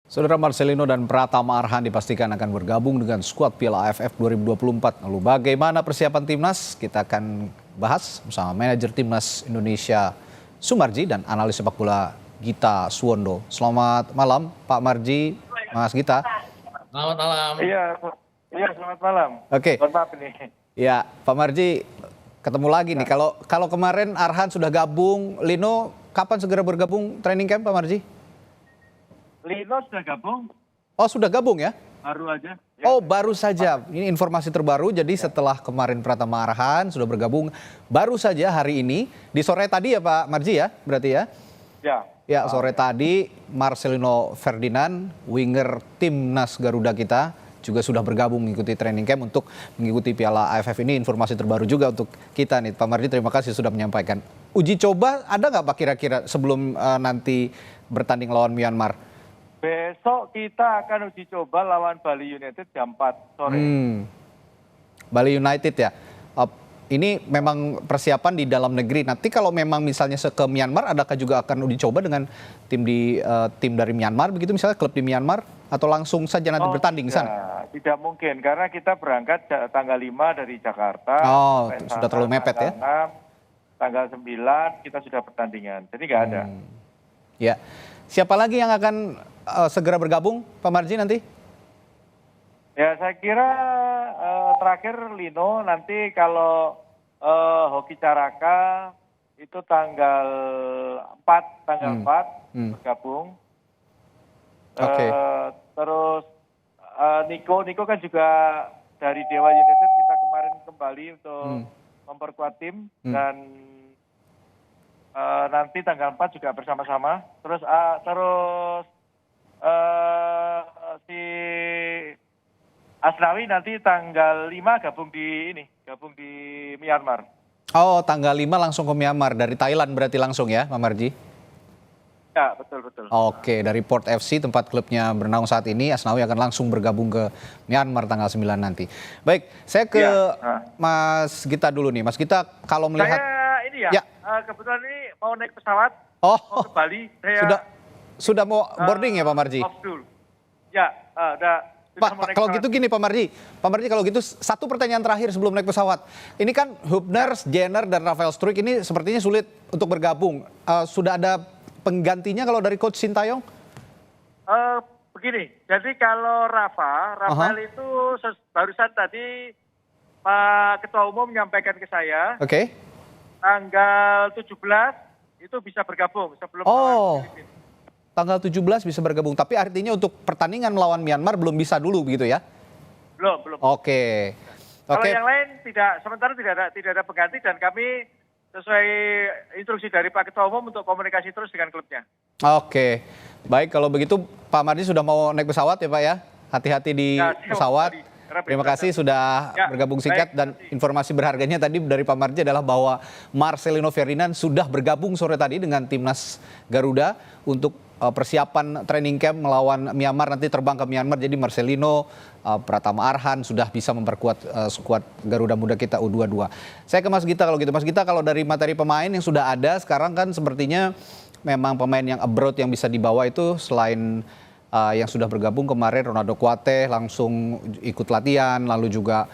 Saudara Marcelino dan Pratama Arhan dipastikan akan bergabung dengan skuad Piala AFF 2024. Lalu bagaimana persiapan timnas? Kita akan bahas bersama manajer timnas Indonesia Sumarji dan analis sepak bola Gita Suwondo. Selamat malam Pak Marji, Mas Gita. Selamat malam. Iya, selamat malam. Oke. Mohon maaf ini. Ya, Pak Marji, ketemu lagi nih. Kalau kemarin Arhan sudah gabung, Lino kapan segera bergabung training camp Pak Marji? Lino sudah gabung, Oh, sudah gabung ya? baru aja. Ya. Oh, baru saja. Ini informasi terbaru. Jadi setelah kemarin Pratama Arhan sudah bergabung, baru saja hari ini di sore tadi ya Pak Marji ya, berarti ya? Ya. Ya, sore tadi Marcelino Ferdinand, winger timnas Garuda kita juga sudah bergabung mengikuti training camp untuk mengikuti Piala AFF ini. Informasi terbaru juga untuk kita nih. Pak Marji, terima kasih sudah menyampaikan. Uji coba ada nggak Pak kira-kira sebelum nanti bertanding lawan Myanmar? Besok kita akan uji coba lawan Bali United jam 4 sore. Bali United ya. Ini memang persiapan di dalam negeri. Nanti kalau memang misalnya ke Myanmar, adakah juga akan uji coba dengan tim dari Myanmar begitu, misalnya klub di Myanmar, atau langsung saja nanti bertanding di sana? Tidak mungkin karena kita berangkat tanggal 5 dari Jakarta. Oh, sudah terlalu mepet ya. Tanggal 9 kita sudah pertandingan. Jadi nggak ada. Ya. Siapa lagi yang akan segera bergabung Pak Marji nanti? Ya, saya kira terakhir Lino, nanti kalau Hoki Caraka itu tanggal 4 bergabung. Oke. Terus Niko kan juga dari Dewa United, kita kemarin kembali untuk memperkuat tim dan nanti tanggal 4 juga bersama-sama. Terus si Asnawi nanti tanggal 5 gabung di Myanmar. Oh, tanggal 5 langsung ke Myanmar, dari Thailand berarti langsung ya Pak Marji? Ya, betul. Oke, dari Port FC tempat klubnya bernaung saat ini, Asnawi akan langsung bergabung ke Myanmar tanggal 9 nanti. Baik, saya ke Mas Gita dulu nih. Mas Gita, kalau melihat... Saya kebetulan ini mau naik pesawat, mau ke Bali. Sudah mau boarding ya Pak Marji? Off dulu. Ya, udah. Pak, kalau gitu gini Pak Marji, kalau gitu satu pertanyaan terakhir sebelum naik pesawat. Ini kan Hubners, Jenner, dan Rafael Struijk ini sepertinya sulit untuk bergabung. Sudah ada penggantinya kalau dari Coach Sintayong? Begini, jadi kalau Rafael itu barusan tadi Pak Ketua Umum menyampaikan ke saya, tanggal 17 itu bisa bergabung sebelum Filipina. Tanggal 17 bisa bergabung, tapi artinya untuk pertandingan melawan Myanmar belum bisa dulu begitu ya? Belum. Oke. Kalau yang lain sementara tidak ada pengganti, dan kami sesuai instruksi dari Pak Ketua Umum untuk komunikasi terus dengan klubnya. Oke. Baik, kalau begitu Pak Marji sudah mau naik pesawat ya Pak ya? Hati-hati di pesawat. Terima kasih sudah bergabung singkat, dan informasi berharganya tadi dari Pak Marji adalah bahwa Marcelino Ferdinand sudah bergabung sore tadi dengan timnas Garuda untuk persiapan training camp melawan Myanmar, nanti terbang ke Myanmar. Jadi Marcelino, Pratama Arhan sudah bisa memperkuat skuad Garuda Muda kita U22. Saya ke Mas Gita kalau gitu. Mas Gita, kalau dari materi pemain yang sudah ada sekarang kan sepertinya memang pemain yang abroad yang bisa dibawa itu selain yang sudah bergabung kemarin Ronaldo Kuate langsung ikut latihan, lalu juga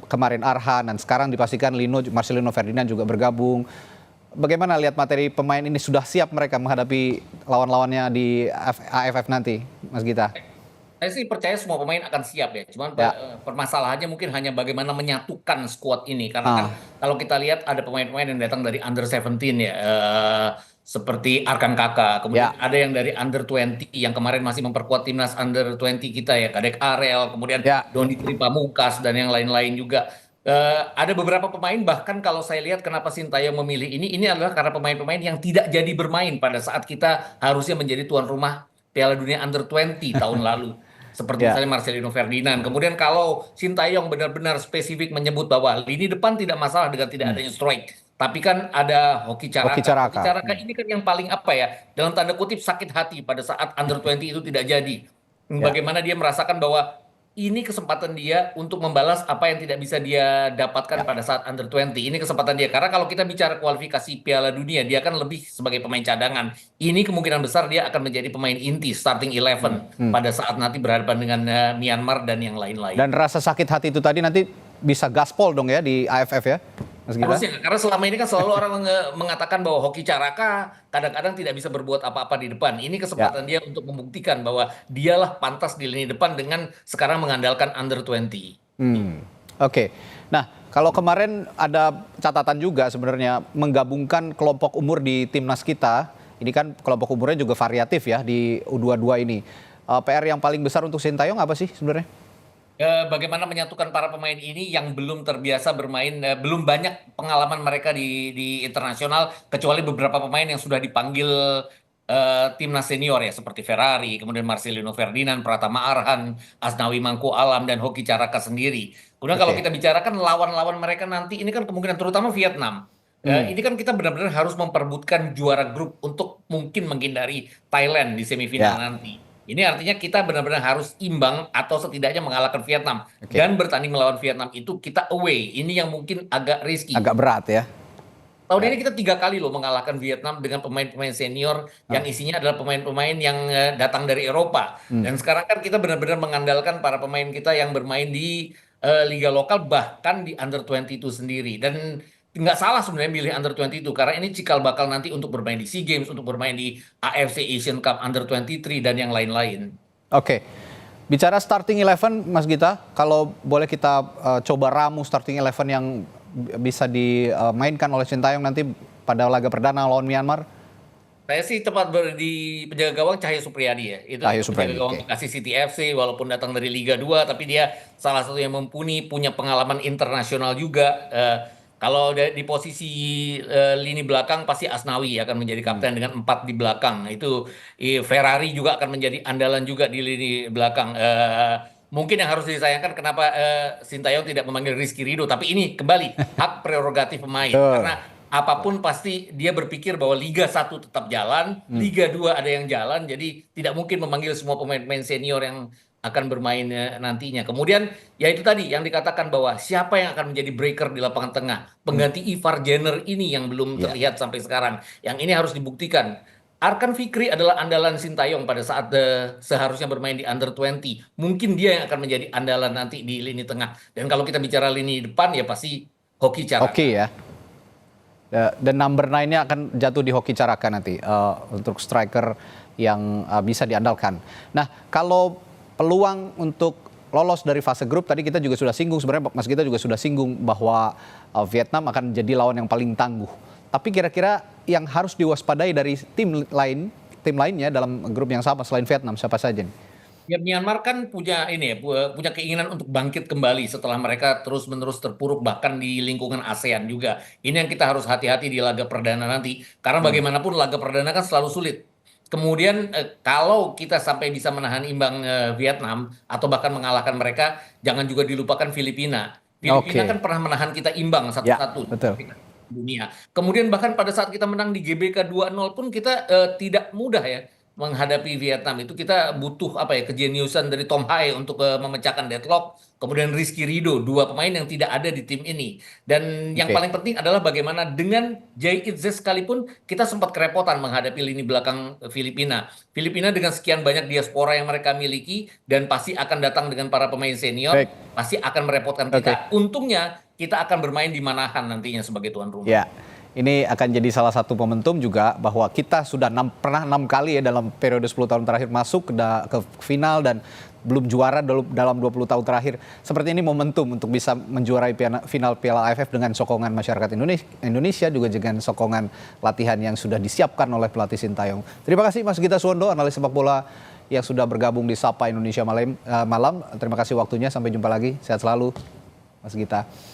kemarin Arhan, dan sekarang dipastikan Marcelino Ferdinand juga bergabung. Bagaimana lihat materi pemain ini, sudah siap mereka menghadapi lawan-lawannya di AFF nanti, Mas Gita? Saya sih percaya semua pemain akan siap ya. Cuman permasalahannya mungkin hanya bagaimana menyatukan skuad ini. Karena kan kalau kita lihat ada pemain-pemain yang datang dari under 17 ya. Seperti Arkan Kakak. Kemudian ada yang dari under 20 yang kemarin masih memperkuat timnas under 20 kita ya. Kadek Arel, kemudian Doni Pamungkas dan yang lain-lain juga. Ada beberapa pemain, bahkan kalau saya lihat kenapa Sintayong memilih ini adalah karena pemain-pemain yang tidak jadi bermain pada saat kita harusnya menjadi tuan rumah Piala Dunia Under 20 tahun lalu. Seperti misalnya Marcelino Ferdinand. Kemudian kalau Sintayong benar-benar spesifik menyebut bahwa lini depan tidak masalah dengan tidak adanya Struijk, tapi kan ada Hoki Caraka. Hoki Caraka ini kan yang paling dalam tanda kutip sakit hati pada saat Under 20 itu tidak jadi. Bagaimana dia merasakan bahwa ini kesempatan dia untuk membalas apa yang tidak bisa dia dapatkan pada saat under 20. Ini kesempatan dia. Karena kalau kita bicara kualifikasi Piala Dunia, dia kan lebih sebagai pemain cadangan. Ini kemungkinan besar dia akan menjadi pemain inti, starting 11 pada saat nanti berhadapan dengan Myanmar dan yang lain-lain. Dan rasa sakit hati itu tadi nanti bisa gaspol dong ya di AFF ya, Mas Gita? Harusnya, karena selama ini kan selalu orang mengatakan bahwa Hoki Caraka kadang-kadang tidak bisa berbuat apa-apa di depan. Ini kesempatan dia untuk membuktikan bahwa dialah pantas di lini depan dengan sekarang mengandalkan under 20. Oke. Nah, kalau kemarin ada catatan juga sebenarnya menggabungkan kelompok umur di timnas kita. Ini kan kelompok umurnya juga variatif ya di U22 ini. PR yang paling besar untuk Sintayong apa sih sebenarnya? Bagaimana menyatukan para pemain ini yang belum terbiasa bermain, belum banyak pengalaman mereka di internasional, kecuali beberapa pemain yang sudah dipanggil timnas senior ya, seperti Ferrari, kemudian Marcelino Ferdinand, Pratama Arhan, Asnawi Mangku Alam, dan Hoki Caraka sendiri. Kemudian kalau kita bicarakan lawan-lawan mereka nanti, ini kan kemungkinan terutama Vietnam. Ini kan kita benar-benar harus memperebutkan juara grup untuk mungkin menghindari Thailand di semifinal nanti. Ini artinya kita benar-benar harus imbang atau setidaknya mengalahkan Vietnam. Dan bertanding melawan Vietnam itu kita away. Ini yang mungkin agak risky. Agak berat ya. Tahun ini kita 3 kali loh mengalahkan Vietnam dengan pemain-pemain senior yang isinya adalah pemain-pemain yang datang dari Eropa. Dan sekarang kan kita benar-benar mengandalkan para pemain kita yang bermain di liga lokal, bahkan di under 20 itu sendiri. Dan nggak salah sebenarnya milih under 20 itu, karena ini cikal bakal nanti untuk bermain di SEA Games, untuk bermain di AFC Asian Cup under 23 dan yang lain-lain. Oke. Bicara starting 11 Mas Gita, kalau boleh kita coba ramu starting 11 yang bisa dimainkan oleh Sintayong nanti pada laga perdana lawan Myanmar. Saya sih tepat di penjaga gawang Cahyo Supriyadi ya. Itu penjaga gawang Bekasi City FC, walaupun datang dari Liga 2, tapi dia salah satu yang mumpuni, punya pengalaman internasional juga. Kalau di posisi lini belakang pasti Asnawi akan menjadi kapten dengan 4 di belakang. Itu Ferrari juga akan menjadi andalan juga di lini belakang. Mungkin yang harus disayangkan kenapa Sintayong tidak memanggil Rizky Ridho, tapi ini kembali hak prerogatif pemain. Karena apapun pasti dia berpikir bahwa Liga 1 tetap jalan, Liga 2 ada yang jalan, jadi tidak mungkin memanggil semua pemain-pemain senior yang akan bermain nantinya. Kemudian ya itu tadi yang dikatakan bahwa siapa yang akan menjadi breaker di lapangan tengah. Pengganti Ivar Jenner ini yang belum terlihat sampai sekarang. Yang ini harus dibuktikan. Arkan Fikri adalah andalan Sintayong pada saat seharusnya bermain di under 20. Mungkin dia yang akan menjadi andalan nanti di lini tengah. Dan kalau kita bicara lini depan ya pasti Hoki Caraka. Hoki ya. Dan number 9-nya akan jatuh di Hoki Caraka nanti untuk striker yang bisa diandalkan. Nah, kalau peluang untuk lolos dari fase grup tadi kita juga sudah singgung, sebenarnya Mas Gita juga sudah singgung bahwa Vietnam akan jadi lawan yang paling tangguh. Tapi kira-kira yang harus diwaspadai dari tim lainnya dalam grup yang sama selain Vietnam siapa saja nih? Ya, Myanmar kan punya punya keinginan untuk bangkit kembali setelah mereka terus-menerus terpuruk bahkan di lingkungan ASEAN juga. Ini yang kita harus hati-hati di laga perdana nanti, karena bagaimanapun laga perdana kan selalu sulit. Kemudian kalau kita sampai bisa menahan imbang Vietnam atau bahkan mengalahkan mereka, jangan juga dilupakan Filipina. Filipina kan pernah menahan kita imbang 1-1 dunia. Kemudian bahkan pada saat kita menang di GBK 2-0 pun kita tidak mudah ya menghadapi Vietnam. Itu kita butuh kejeniusan dari Tom Hae untuk memecahkan deadlock. Kemudian Rizky Ridho, 2 pemain yang tidak ada di tim ini. Dan yang paling penting adalah bagaimana dengan Jay Itze sekalipun kita sempat kerepotan menghadapi lini belakang Filipina. Filipina dengan sekian banyak diaspora yang mereka miliki dan pasti akan datang dengan para pemain senior, pasti akan merepotkan kita. Untungnya kita akan bermain di Manahan nantinya sebagai tuan rumah. Ya. Ini akan jadi salah satu momentum juga bahwa kita sudah pernah 6 kali ya dalam periode 10 tahun terakhir masuk ke final dan belum juara dalam 20 tahun terakhir. Seperti ini momentum untuk bisa menjuarai final Piala AFF dengan sokongan masyarakat Indonesia juga dengan sokongan latihan yang sudah disiapkan oleh pelatih Sintayong. Terima kasih Mas Gita Suwondo, analis sepak bola yang sudah bergabung di Sapa Indonesia malam. Terima kasih waktunya, sampai jumpa lagi. Sehat selalu Mas Gita.